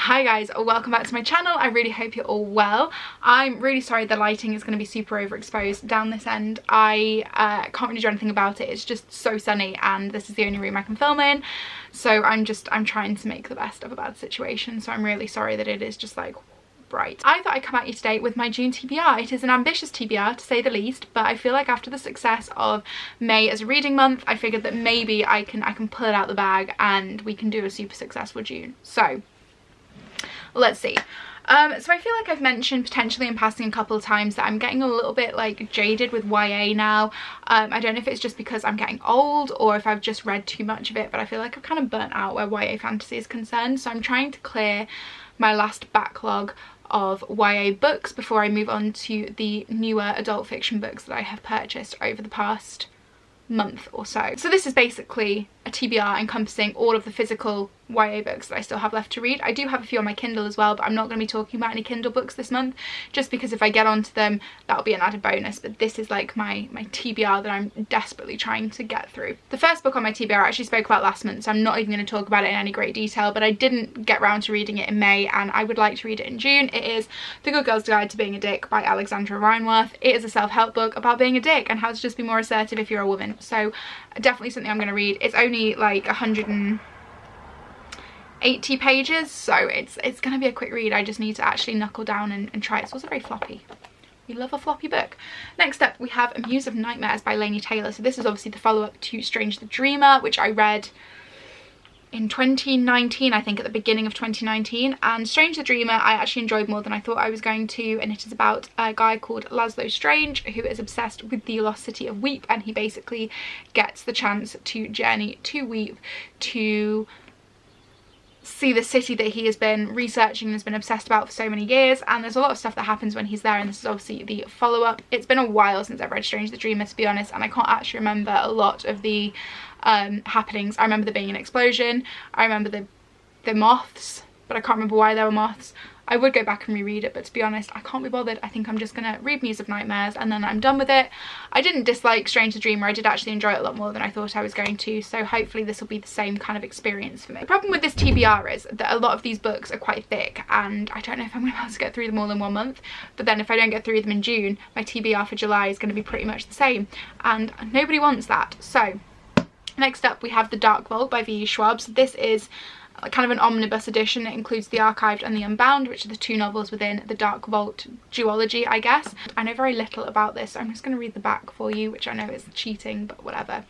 Hi guys, welcome back to my channel. I really hope you're all well. I'm really sorry the lighting is going to be super overexposed down this end. I can't really do anything about it. It's just so sunny and this is the only room I can film in. So I'm trying to make the best of a bad situation. So I'm really sorry that it is just like bright. I thought I'd come at you today with my June TBR. It is an ambitious TBR to say the least, but I feel like after the success of May as a reading month, I figured that maybe I can pull it out the bag and we can do a super successful June. So let's see. So I feel like I've mentioned potentially in passing a couple of times that I'm getting a little bit like jaded with YA now. I don't know if it's just because I'm getting old or if I've just read too much of it, but I feel like I've kind of burnt out where YA fantasy is concerned. So I'm trying to clear my last backlog of YA books before I move on to the newer adult fiction books that I have purchased over the past month or so. So this is basically a TBR encompassing all of the physical YA books that I still have left to read. I do have a few on my Kindle as well, but I'm not going to be talking about any Kindle books this month, just because if I get onto them, that'll be an added bonus. But this is like my TBR that I'm desperately trying to get through. The first book on my TBR I actually spoke about last month, so I'm not even going to talk about it in any great detail, but I didn't get round to reading it in May and I would like to read it in June. It is The Good Girl's Guide to Being a Dick by Alexandra Reinworth. It is a self-help book about being a dick and how to just be more assertive if you're a woman. So definitely something I'm going to read. It's only like 180 pages, so it's gonna be a quick read. I just need to actually knuckle down and try it. It's also very floppy. We love a floppy book. Next up we have A Muse of Nightmares by Laini Taylor. So this is obviously the follow-up to Strange the Dreamer, which I read in 2019, I think, at the beginning of 2019. And Strange the Dreamer I actually enjoyed more than I thought I was going to, and it is about a guy called Laszlo Strange who is obsessed with the lost city of Weep, and he basically gets the chance to journey to Weep to see the city that he has been researching and has been obsessed about for so many years. And there's a lot of stuff that happens when he's there, and this is obviously the follow-up. It's been a while since I've read Strange the Dreamer, to be honest, and I can't actually remember a lot of the happenings. I remember there being an explosion, I remember the moths, but I can't remember why there were moths. I would go back and reread it, but to be honest, I can't be bothered. I think I'm just gonna read Muse of Nightmares and then I'm done with it. I didn't dislike Strange the Dreamer. I did actually enjoy it a lot more than I thought I was going to, so hopefully this will be the same kind of experience for me. The problem with this TBR is that a lot of these books are quite thick, and I don't know if I'm gonna be able to get through them all in 1 month, but then if I don't get through them in June, my TBR for July is going to be pretty much the same, and nobody wants that. So next up we have The Dark Vault by V.E. Schwab. So this is kind of an omnibus edition. It includes The Archived and The Unbound, which are the two novels within the Dark Vault duology, I guess. I know very little about this, so I'm just going to read the back for you, which I know is cheating, but whatever.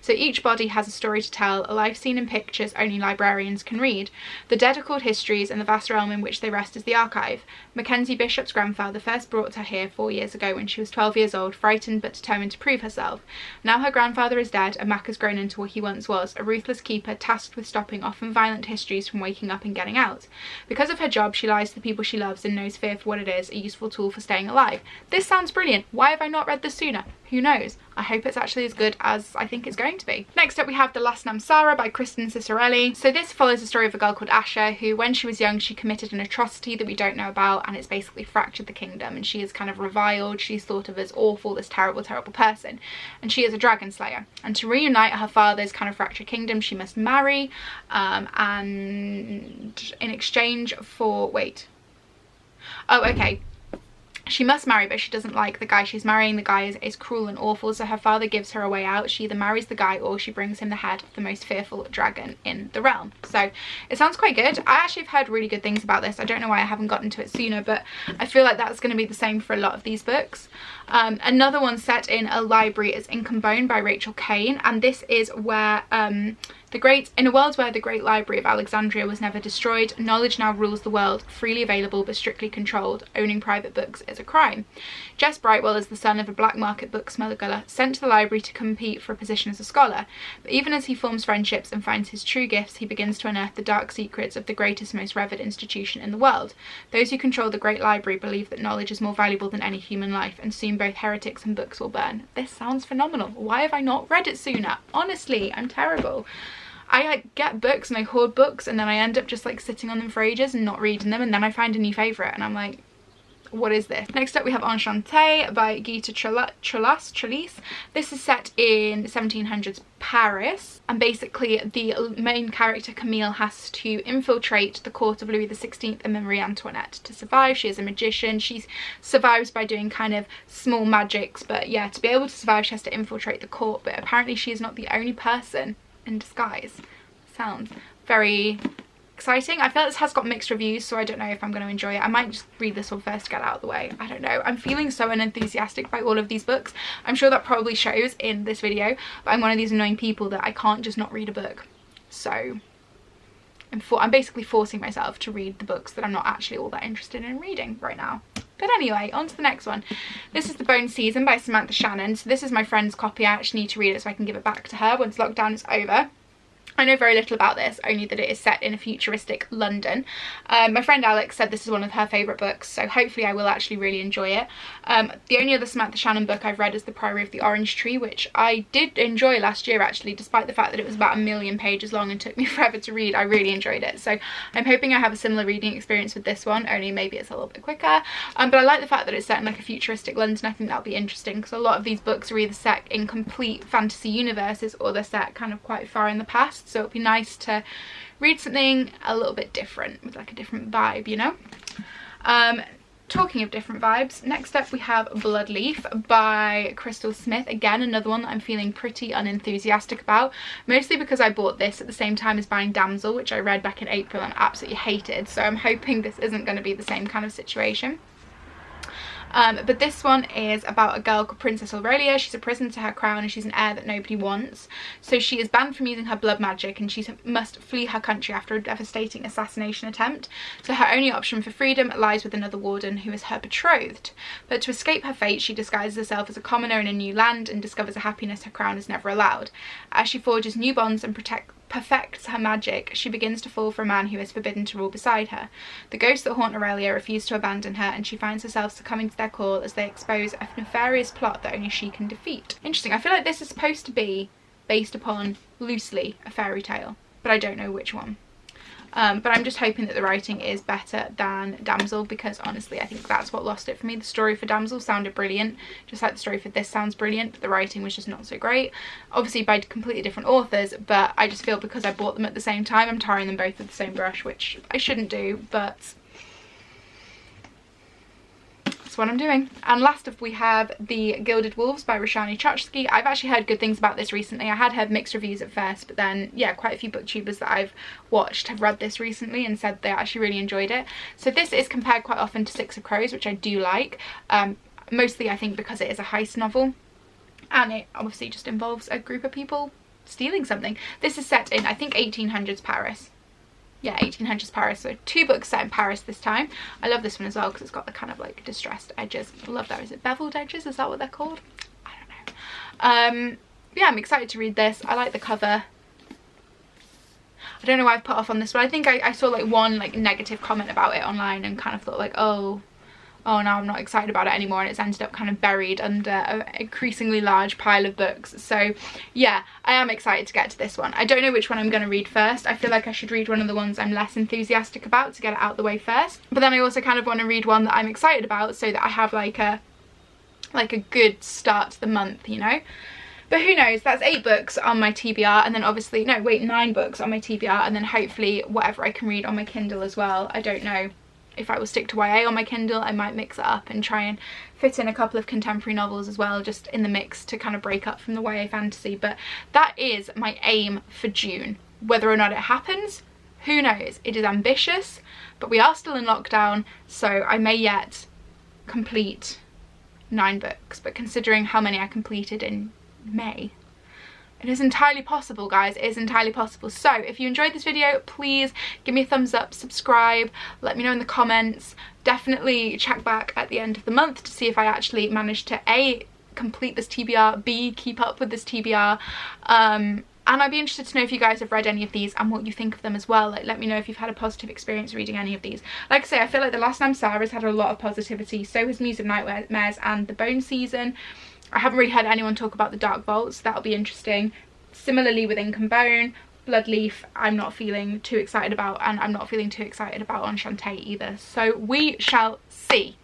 So each body has a story to tell, a life seen in pictures only librarians can read. The dead are called histories, and the vast realm in which they rest is the archive. Mackenzie Bishop's grandfather first brought her here 4 years ago when she was 12 years old, frightened but determined to prove herself. Now her grandfather is dead, and Mac has grown into what he once was, a ruthless keeper tasked with stopping often violent histories from waking up and getting out. Because of her job, she lies to the people she loves and knows fear for what it is, a useful tool for staying alive. This sounds brilliant. Why have I not read this sooner? Who knows? I hope it's actually as good as I think it's going to be. Next up we have The Last Namsara by Kristen Cicerelli. So this follows the story of a girl called Asha who, when she was young, she committed an atrocity that we don't know about, and it's basically fractured the kingdom, and she is kind of reviled. She's thought of as awful, this terrible, terrible person, and she is a dragon slayer. And to reunite her father's kind of fractured kingdom, she must marry, and in exchange for, she must marry, but she doesn't like the guy she's marrying. The guy is cruel and awful, so her father gives her a way out. She either marries the guy or she brings him the head of the most fearful dragon in the realm. So it sounds quite good. I actually have heard really good things about this. I don't know why I haven't gotten to it sooner, but I feel like that's going to be the same for a lot of these books. Another one set in a library is Ink and Bone by Rachel Kane, and this is where in a world where the great library of Alexandria was never destroyed, knowledge now rules the world, freely available but strictly controlled. Owning private books is a crime. Jess Brightwell is the son of a black market book smuggler sent to the library to compete for a position as a scholar. But even as he forms friendships and finds his true gifts, he begins to unearth the dark secrets of the greatest, most revered institution in the world. Those who control the great library believe that knowledge is more valuable than any human life, and soon both heretics and books will burn. This sounds phenomenal. Why have I not read it sooner? Honestly, I'm terrible. I like get books and I hoard books, and then I end up just like sitting on them for ages and not reading them, and then I find a new favourite and I'm like, what is this? Next up we have Enchantée by Gita Trellis. This is set in 1700s Paris, and basically the main character Camille has to infiltrate the court of Louis XVI and Marie Antoinette to survive. She is a magician. She survives by doing kind of small magics, but yeah, to be able to survive she has to infiltrate the court, but apparently she is not the only person in disguise. Sounds very exciting. I feel like this has got mixed reviews, so I don't know if I'm going to enjoy it. I might just read this one first to get out of the way. I don't know. I'm feeling so unenthusiastic by all of these books. I'm sure that probably shows in this video, but I'm one of these annoying people that I can't just not read a book. So I'm basically forcing myself to read the books that I'm not actually all that interested in reading right now. But anyway, on to the next one. This is The Bone Season by Samantha Shannon. So this is my friend's copy. I actually need to read it so I can give it back to her once lockdown is over. I know very little about this, only that it is set in a futuristic London. My friend Alex said this is one of her favourite books, so hopefully I will actually really enjoy it. The only other Samantha Shannon book I've read is The Priory of the Orange Tree, which I did enjoy last year actually, despite the fact that it was about 1,000,000 pages long and took me forever to read. I really enjoyed it, so I'm hoping I have a similar reading experience with this one, only maybe it's a little bit quicker. But I like the fact that it's set in like a futuristic London. I think that'll be interesting, because a lot of these books are either set in complete fantasy universes or they're set kind of quite far in the past, so it'll be nice to read something a little bit different with like a different vibe, you know. Talking of different vibes, next up we have Bloodleaf by Crystal Smith. Again, another one that I'm feeling pretty unenthusiastic about, mostly because I bought this at the same time as buying Damsel, which I read back in April and absolutely hated, so I'm hoping this isn't going to be the same kind of situation. But this one is about a girl called Princess Aurelia. She's a prisoner to her crown and she's an heir that nobody wants. So she is banned from using her blood magic and she must flee her country after a devastating assassination attempt. So her only option for freedom lies with another warden who is her betrothed. But to escape her fate, she disguises herself as a commoner in a new land and discovers a happiness her crown is never allowed. As she forges new bonds and perfects her magic, she begins to fall for a man who is forbidden to rule beside her. The ghosts that haunt Aurelia refuse to abandon her and she finds herself succumbing to their call as they expose a nefarious plot that only she can defeat. Interesting. I feel like this is supposed to be based upon, loosely, a fairy tale, but I don't know which one. But I'm just hoping that the writing is better than Damsel, because honestly I think that's what lost it for me. The story for Damsel sounded brilliant, just like the story for this sounds brilliant, but the writing was just not so great. Obviously by completely different authors, but I just feel because I bought them at the same time I'm tarring them both with the same brush, which I shouldn't do, but what I'm doing. And last up we have The Gilded Wolves by Roshani Chokshi. I've actually heard good things about this recently. I had heard mixed reviews at first, but then yeah, quite a few booktubers that I've watched have read this recently and said they actually really enjoyed it. So this is compared quite often to Six of Crows, which I do like, mostly I think because it is a heist novel and it obviously just involves a group of people stealing something. This is set in I think 1800s Paris. Yeah, 1800s Paris, so 2 books set in Paris this time. I love this one as well because it's got the kind of like distressed edges. I love that. Is it beveled edges? Is that what they're called? I don't know. Yeah, I'm excited to read this. I like the cover. I don't know why I've put off on this, but I think I saw like one like negative comment about it online and kind of thought like, oh now I'm not excited about it anymore, and it's ended up kind of buried under an increasingly large pile of books. So yeah, I am excited to get to this one. I don't know which one I'm going to read first. I feel like I should read one of the ones I'm less enthusiastic about to get it out the way first, but then I also kind of want to read one that I'm excited about so that I have like a good start to the month, you know. But who knows, that's 8 books on my TBR, and then obviously, no wait, 9 books on my TBR, and then hopefully whatever I can read on my Kindle as well. I don't know if I will stick to YA on my Kindle. I might mix it up and try and fit in a couple of contemporary novels as well, just in the mix to kind of break up from the YA fantasy. But that is my aim for June. Whether or not it happens, who knows. It is ambitious, but we are still in lockdown, so I may yet complete 9 books. But considering how many I completed in May, it is entirely possible, guys. It is entirely possible. So if you enjoyed this video, please give me a thumbs up, subscribe, let me know in the comments. Definitely check back at the end of the month to see if I actually managed to A, complete this TBR, B, keep up with this TBR, and I'd be interested to know if you guys have read any of these and what you think of them as well. Like, let me know if you've had a positive experience reading any of these. Like I say, I feel like The Last Name Sarah's had a lot of positivity, so has Muse of Nightmares and The Bone Season. I haven't really heard anyone talk about The Dark Vault, so that'll be interesting. Similarly with Ink and Bone, Bloodleaf I'm not feeling too excited about, and I'm not feeling too excited about Enchantée either. So we shall see.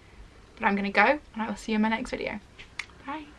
But I'm going to go, and I will see you in my next video. Bye.